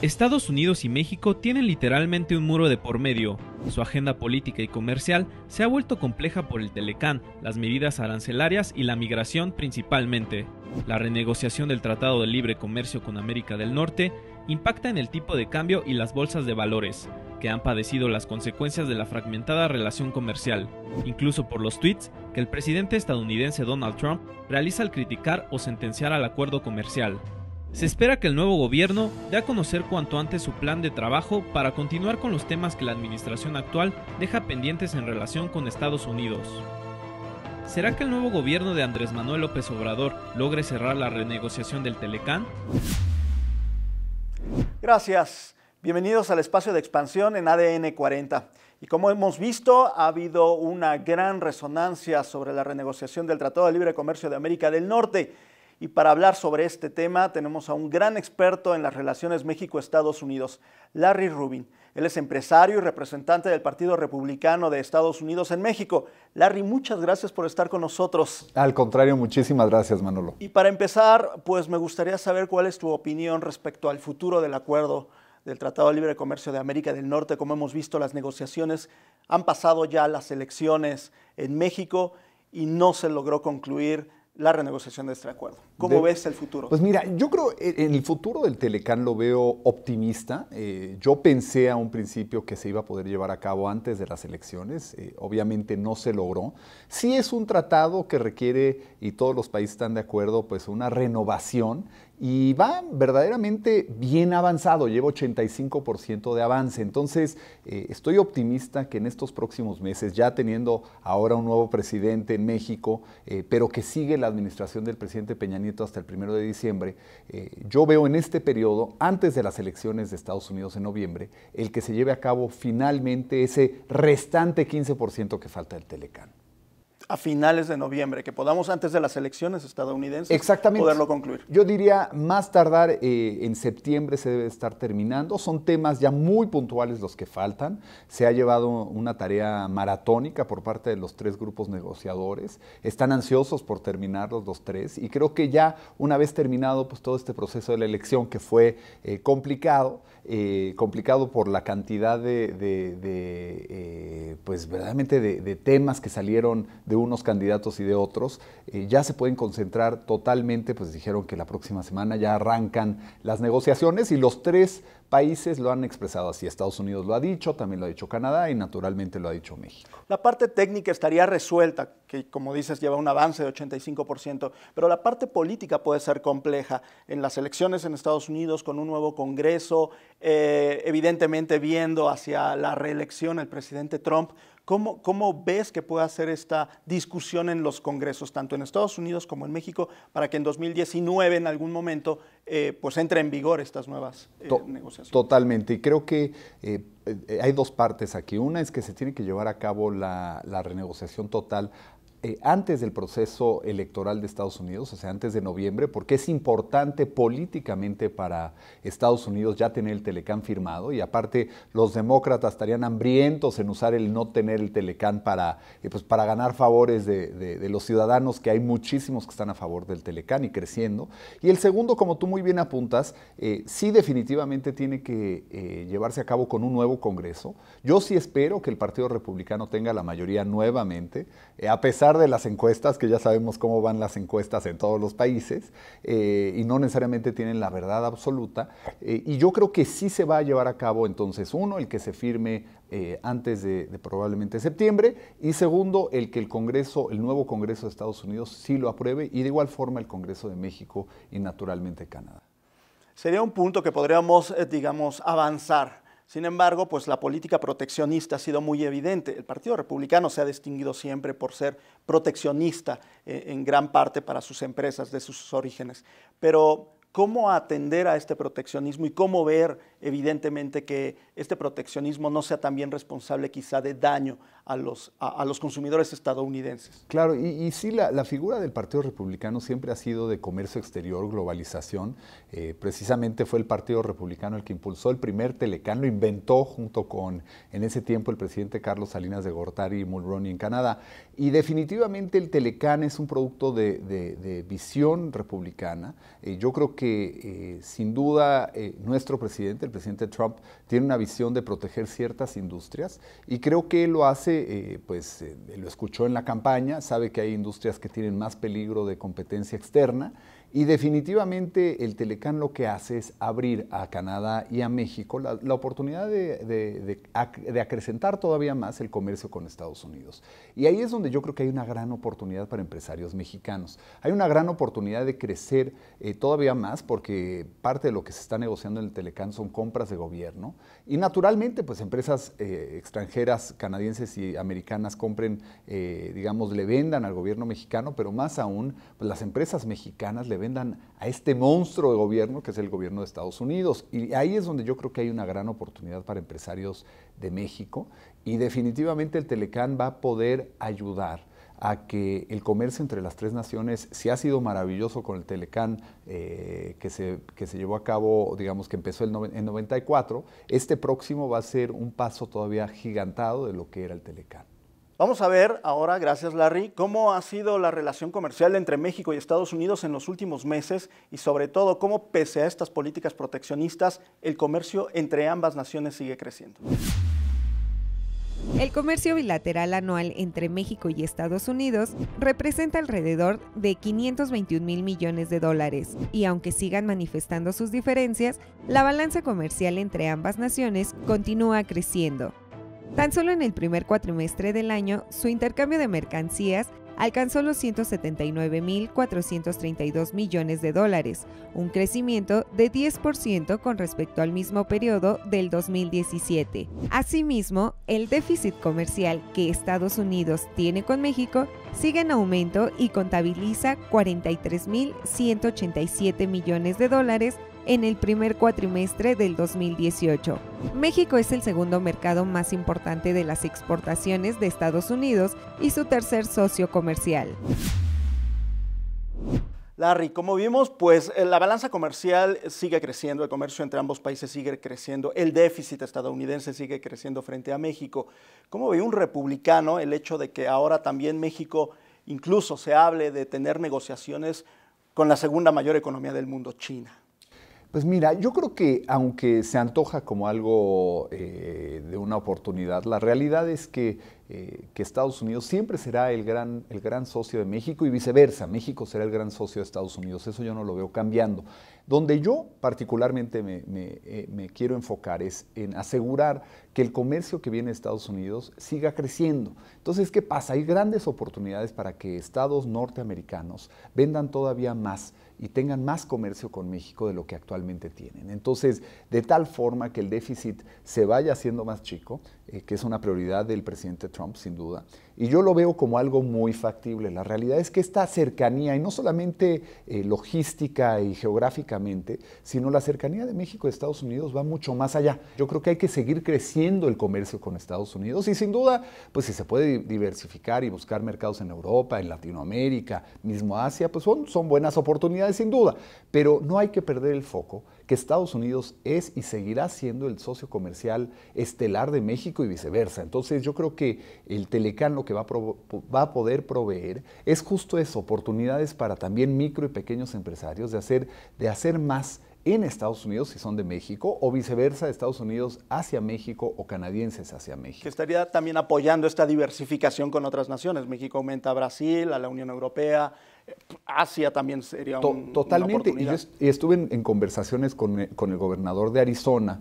Estados Unidos y México tienen literalmente un muro de por medio. Su agenda política y comercial se ha vuelto compleja por el Telecán, las medidas arancelarias y la migración principalmente. La renegociación del Tratado de Libre Comercio con América del Norte impacta en el tipo de cambio y las bolsas de valores, que han padecido las consecuencias de la fragmentada relación comercial, incluso por los tweets que el presidente estadounidense Donald Trump realiza al criticar o sentenciar al acuerdo comercial. Se espera que el nuevo gobierno dé a conocer cuanto antes su plan de trabajo para continuar con los temas que la administración actual deja pendientes en relación con Estados Unidos. ¿Será que el nuevo gobierno de Andrés Manuel López Obrador logre cerrar la renegociación del Telecán? Gracias. Bienvenidos al espacio de expansión en ADN 40. Y como hemos visto, ha habido una gran resonancia sobre la renegociación del Tratado de Libre Comercio de América del Norte. Y para hablar sobre este tema tenemos a un gran experto en las relaciones México-Estados Unidos, Larry Rubin. Él es empresario y representante del Partido Republicano de Estados Unidos en México. Larry, muchas gracias por estar con nosotros. Al contrario, muchísimas gracias, Manolo. Y para empezar, pues me gustaría saber cuál es tu opinión respecto al futuro del acuerdo del Tratado de Libre Comercio de América del Norte. Como hemos visto, las negociaciones han pasado ya las elecciones en México y no se logró concluir la renegociación de este acuerdo. ¿Cómo ves el futuro? Pues mira, yo creo en el futuro del Telecán lo veo optimista. Yo pensé a un principio que se iba a poder llevar a cabo antes de las elecciones. Obviamente no se logró. Sí es un tratado que requiere, y todos los países están de acuerdo, pues una renovación. Y va verdaderamente bien avanzado, lleva 85% de avance. Entonces, estoy optimista que en estos próximos meses, ya teniendo ahora un nuevo presidente en México, pero que sigue la administración del presidente Peña Nieto hasta el 1 de diciembre, yo veo en este periodo, antes de las elecciones de Estados Unidos en noviembre, el que se lleve a cabo finalmente ese restante 15% que falta del Telecán. A finales de noviembre, que podamos antes de las elecciones estadounidenses Exactamente. Poderlo concluir. Yo diría más tardar en septiembre se debe estar terminando. Son temas ya muy puntuales los que faltan. Se ha llevado una tarea maratónica por parte de los tres grupos negociadores. Están ansiosos por terminarlos los tres y creo que ya una vez terminado pues, todo este proceso de la elección que fue complicado por la cantidad pues verdaderamente de temas que salieron de unos candidatos y de otros, ya se pueden concentrar totalmente, pues dijeron que la próxima semana ya arrancan las negociaciones y los tres países lo han expresado así. Estados Unidos lo ha dicho, también lo ha dicho Canadá y naturalmente lo ha dicho México. La parte técnica estaría resuelta, que como dices lleva un avance de 85%, pero la parte política puede ser compleja. En las elecciones en Estados Unidos, con un nuevo Congreso, evidentemente viendo hacia la reelección el presidente Trump, ¿Cómo ves que puede hacer esta discusión en los congresos, tanto en Estados Unidos como en México, para que en 2019, en algún momento, pues entre en vigor estas nuevas negociaciones? Totalmente. Y creo que hay dos partes aquí. Una es que se tiene que llevar a cabo la renegociación total antes del proceso electoral de Estados Unidos, o sea, antes de noviembre, porque es importante políticamente para Estados Unidos ya tener el Telecán firmado y aparte los demócratas estarían hambrientos en usar el no tener el Telecán pues para ganar favores de los ciudadanos, que hay muchísimos que están a favor del Telecán y creciendo. Y el segundo, como tú muy bien apuntas, sí definitivamente tiene que llevarse a cabo con un nuevo Congreso. Yo sí espero que el Partido Republicano tenga la mayoría nuevamente, a pesar de las encuestas, que ya sabemos cómo van las encuestas en todos los países, y no necesariamente tienen la verdad absoluta, y yo creo que sí se va a llevar a cabo entonces, uno, el que se firme antes de probablemente septiembre, y segundo, el que el nuevo Congreso de Estados Unidos sí lo apruebe, y de igual forma el Congreso de México y naturalmente Canadá. Sería un punto que podríamos, digamos, avanzar. Sin embargo, pues la política proteccionista ha sido muy evidente. El Partido Republicano se ha distinguido siempre por ser proteccionista en gran parte para sus empresas de sus orígenes. Pero ¿cómo atender a este proteccionismo y cómo ver evidentemente que este proteccionismo no sea también responsable quizá de daño a los consumidores estadounidenses? Claro, y sí, la figura del Partido Republicano siempre ha sido de comercio exterior, globalización. Precisamente fue el Partido Republicano el que impulsó el primer Telecán, lo inventó junto con, en ese tiempo, el presidente Carlos Salinas de Gortari y Mulroney en Canadá. Y definitivamente el Telecán es un producto de visión republicana. Yo creo que sin duda nuestro presidente, el presidente Trump tiene una visión de proteger ciertas industrias y creo que él lo hace, lo escuchó en la campaña, sabe que hay industrias que tienen más peligro de competencia externa y definitivamente el Telecán lo que hace es abrir a Canadá y a México la oportunidad de acrecentar todavía más el comercio con Estados Unidos. Y ahí es donde yo creo que hay una gran oportunidad para empresarios mexicanos. Hay una gran oportunidad de crecer todavía más porque parte de lo que se está negociando en el Telecán son compras de gobierno y naturalmente pues empresas extranjeras, canadienses y americanas compren, le vendan al gobierno mexicano, pero más aún pues las empresas mexicanas le vendan a este monstruo de gobierno que es el gobierno de Estados Unidos. Y ahí es donde yo creo que hay una gran oportunidad para empresarios de México y definitivamente el Telecán va a poder ayudar a que el comercio entre las tres naciones, si ha sido maravilloso con el Telecán que se llevó a cabo, digamos que empezó en 94, este próximo va a ser un paso todavía gigantado de lo que era el Telecán. Vamos a ver ahora, gracias Larry, cómo ha sido la relación comercial entre México y Estados Unidos en los últimos meses y sobre todo cómo pese a estas políticas proteccionistas, el comercio entre ambas naciones sigue creciendo. El comercio bilateral anual entre México y Estados Unidos representa alrededor de 521,000 millones de dólares y aunque sigan manifestando sus diferencias, la balanza comercial entre ambas naciones continúa creciendo. Tan solo en el primer cuatrimestre del año, su intercambio de mercancías alcanzó los 179,432 millones de dólares, un crecimiento de 10% con respecto al mismo periodo del 2017. Asimismo, el déficit comercial que Estados Unidos tiene con México sigue en aumento y contabiliza 43,187 millones de dólares en el primer cuatrimestre del 2018. México es el segundo mercado más importante de las exportaciones de Estados Unidos y su tercer socio comercial. Larry, como vimos, pues la balanza comercial sigue creciendo, el comercio entre ambos países sigue creciendo, el déficit estadounidense sigue creciendo frente a México. ¿Cómo ve un republicano el hecho de que ahora también México incluso se hable de tener negociaciones con la segunda mayor economía del mundo, China? Pues mira, yo creo que aunque se antoja como algo de una oportunidad, la realidad es que Estados Unidos siempre será el gran socio de México y viceversa, México será el gran socio de Estados Unidos, eso yo no lo veo cambiando. Donde yo particularmente me quiero enfocar es en asegurar que el comercio que viene de Estados Unidos siga creciendo. Entonces, ¿qué pasa? Hay grandes oportunidades para que estados norteamericanos vendan todavía más y tengan más comercio con México de lo que actualmente tienen. Entonces, de tal forma que el déficit se vaya haciendo más chico, que es una prioridad del presidente Trump, sin duda, y yo lo veo como algo muy factible. La realidad es que esta cercanía, y no solamente logística y geográficamente, sino la cercanía de México y Estados Unidos va mucho más allá. Yo creo que hay que seguir creciendo el comercio con Estados Unidos y sin duda, pues si se puede diversificar y buscar mercados en Europa, en Latinoamérica, mismo Asia, pues son buenas oportunidades sin duda, pero no hay que perder el foco que Estados Unidos es y seguirá siendo el socio comercial estelar de México y viceversa. Entonces yo creo que el Telecán lo que va a poder proveer es justo eso, oportunidades para también micro y pequeños empresarios de hacer más en Estados Unidos si son de México o viceversa, de Estados Unidos hacia México o canadienses hacia México. Que estaría también apoyando esta diversificación con otras naciones. México aumenta a Brasil, a la Unión Europea, Asia también sería totalmente. Una oportunidad. Y yo estuve en conversaciones con el gobernador de Arizona,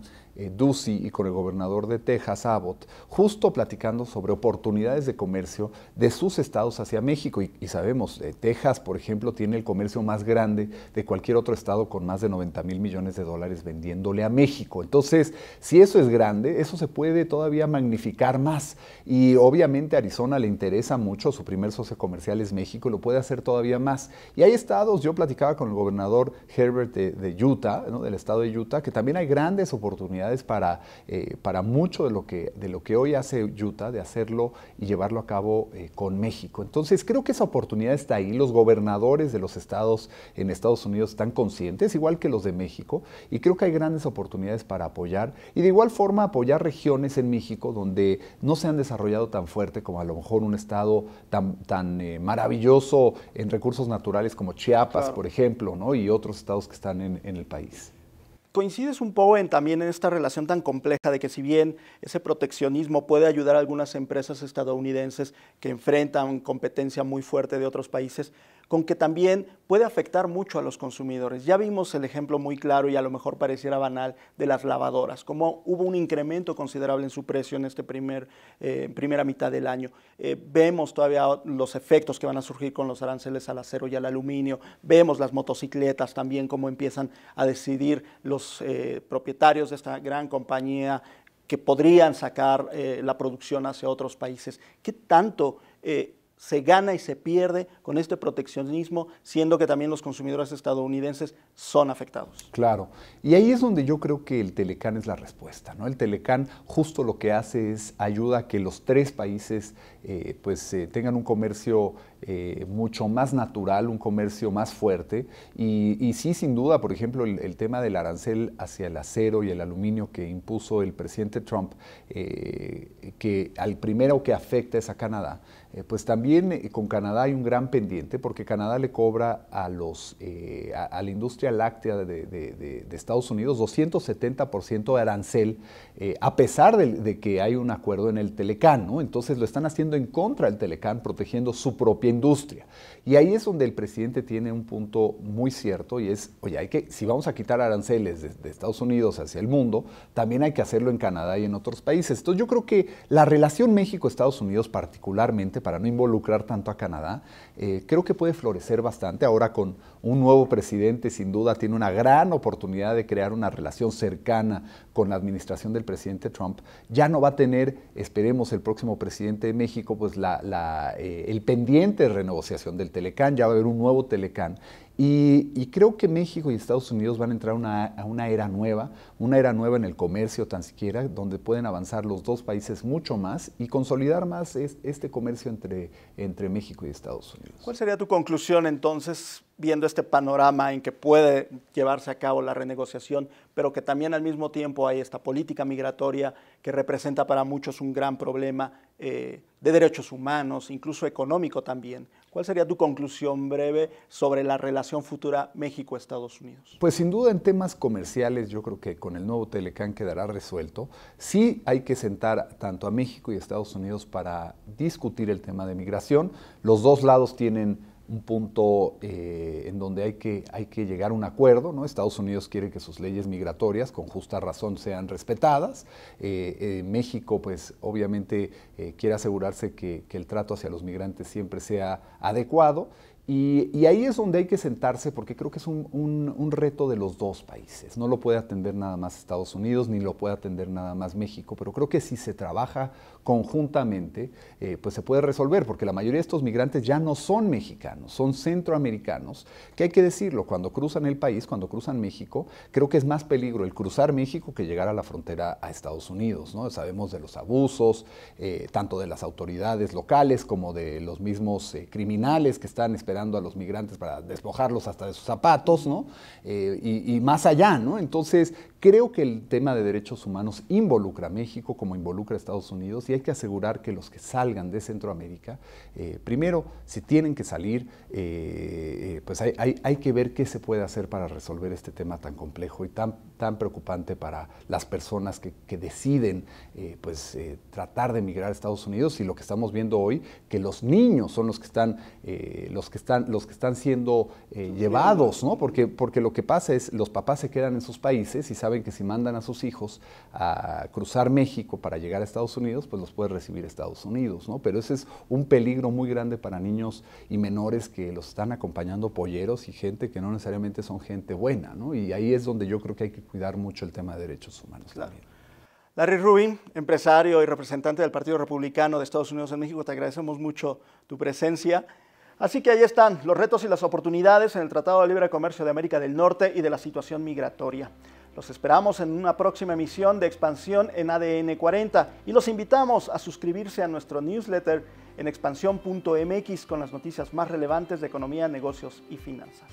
Ducey, y con el gobernador de Texas, Abbott, justo platicando sobre oportunidades de comercio de sus estados hacia México. Y sabemos, Texas, por ejemplo, tiene el comercio más grande de cualquier otro estado con más de 90,000 millones de dólares vendiéndole a México. Entonces, si eso es grande, eso se puede todavía magnificar más. Y obviamente a Arizona le interesa mucho, su primer socio comercial es México, lo puede hacer todavía más. Y hay estados, yo platicaba con el gobernador Herbert de Utah, ¿no?, del estado de Utah, que también hay grandes oportunidades para mucho de lo que hoy hace Utah, de hacerlo y llevarlo a cabo con México. Entonces creo que esa oportunidad está ahí. Los gobernadores de los estados en Estados Unidos están conscientes, igual que los de México, y creo que hay grandes oportunidades para apoyar y de igual forma apoyar regiones en México donde no se han desarrollado tan fuerte como a lo mejor un estado tan maravilloso en recursos naturales como Chiapas, claro, por ejemplo, ¿no?, y otros estados que están en el país. ¿Coincides un poco también en esta relación tan compleja de que si bien ese proteccionismo puede ayudar a algunas empresas estadounidenses que enfrentan competencia muy fuerte de otros países, con que también puede afectar mucho a los consumidores? Ya vimos el ejemplo muy claro y a lo mejor pareciera banal de las lavadoras, como hubo un incremento considerable en su precio en este primera mitad del año. Vemos todavía los efectos que van a surgir con los aranceles al acero y al aluminio, vemos las motocicletas también, cómo empiezan a decidir los propietarios de esta gran compañía que podrían sacar la producción hacia otros países. ¿Qué tanto se gana y se pierde con este proteccionismo, siendo que también los consumidores estadounidenses son afectados? Claro, y ahí es donde yo creo que el Telecán es la respuesta, ¿no? El Telecán justo lo que hace es ayuda a que los tres países tengan un comercio mucho más natural, un comercio más fuerte, y sí, sin duda, por ejemplo, el tema del arancel hacia el acero y el aluminio que impuso el presidente Trump, que al primero que afecta es a Canadá, pues también con Canadá hay un gran pendiente, porque Canadá le cobra a la industria láctea de Estados Unidos 270% de arancel, a pesar de que hay un acuerdo en el Telecán, ¿no? Entonces lo están haciendo en contra del Telecán, protegiendo su propia industria. Y ahí es donde el presidente tiene un punto muy cierto, y es, oye, si vamos a quitar aranceles de Estados Unidos hacia el mundo, también hay que hacerlo en Canadá y en otros países. Entonces yo creo que la relación México-Estados Unidos particularmente, para no involucrar tanto a Canadá, creo que puede florecer bastante. Ahora con un nuevo presidente, sin duda, tiene una gran oportunidad de crear una relación cercana con la administración del presidente Trump. Ya no va a tener, esperemos, el próximo presidente de México, pues el pendiente de renegociación del Telecán. Ya va a haber un nuevo Telecán. Y creo que México y Estados Unidos van a entrar a una era nueva en el comercio tan siquiera, donde pueden avanzar los dos países mucho más y consolidar más este comercio entre México y Estados Unidos. ¿Cuál sería tu conclusión entonces, viendo este panorama en que puede llevarse a cabo la renegociación, pero que también al mismo tiempo hay esta política migratoria que representa para muchos un gran problema de derechos humanos, incluso económico también? ¿Cuál sería tu conclusión breve sobre la relación futura México-Estados Unidos? Pues sin duda en temas comerciales yo creo que con el nuevo Telecán quedará resuelto. Sí hay que sentar tanto a México y a Estados Unidos para discutir el tema de migración. Los dos lados tienen un punto en donde hay que llegar a un acuerdo, ¿no? Estados Unidos quiere que sus leyes migratorias, con justa razón, sean respetadas. México, pues, obviamente quiere asegurarse que el trato hacia los migrantes siempre sea adecuado. Y ahí es donde hay que sentarse, porque creo que es un reto de los dos países. No lo puede atender nada más Estados Unidos, ni lo puede atender nada más México, pero creo que si se trabaja conjuntamente, pues se puede resolver, porque la mayoría de estos migrantes ya no son mexicanos, son centroamericanos, que hay que decirlo, cuando cruzan el país, cuando cruzan México, creo que es más peligro el cruzar México que llegar a la frontera a Estados Unidos, ¿no? Sabemos de los abusos, tanto de las autoridades locales como de los mismos criminales que están esperando a los migrantes para despojarlos hasta de sus zapatos, ¿no? Y más allá, ¿no? Entonces, creo que el tema de derechos humanos involucra a México como involucra a Estados Unidos, y hay que asegurar que los que salgan de Centroamérica, primero, si tienen que salir, pues hay que ver qué se puede hacer para resolver este tema tan complejo y tan preocupante para las personas que deciden tratar de emigrar a Estados Unidos. Y lo que estamos viendo hoy, que los niños son los que están siendo llevados, ¿no? Porque lo que pasa es, los papás se quedan en sus países y saben que si mandan a sus hijos a cruzar México para llegar a Estados Unidos, pues los puede recibir Estados Unidos, ¿no? Pero ese es un peligro muy grande para niños y menores que los están acompañando polleros y gente que no necesariamente son gente buena, ¿no? Y ahí es donde yo creo que hay que cuidar mucho el tema de derechos humanos. Claro. También. Larry Rubin, empresario y representante del Partido Republicano de Estados Unidos en México, te agradecemos mucho tu presencia. Así que ahí están los retos y las oportunidades en el Tratado de Libre Comercio de América del Norte y de la situación migratoria. Los esperamos en una próxima emisión de Expansión en ADN 40 y los invitamos a suscribirse a nuestro newsletter en expansión.mx con las noticias más relevantes de economía, negocios y finanzas.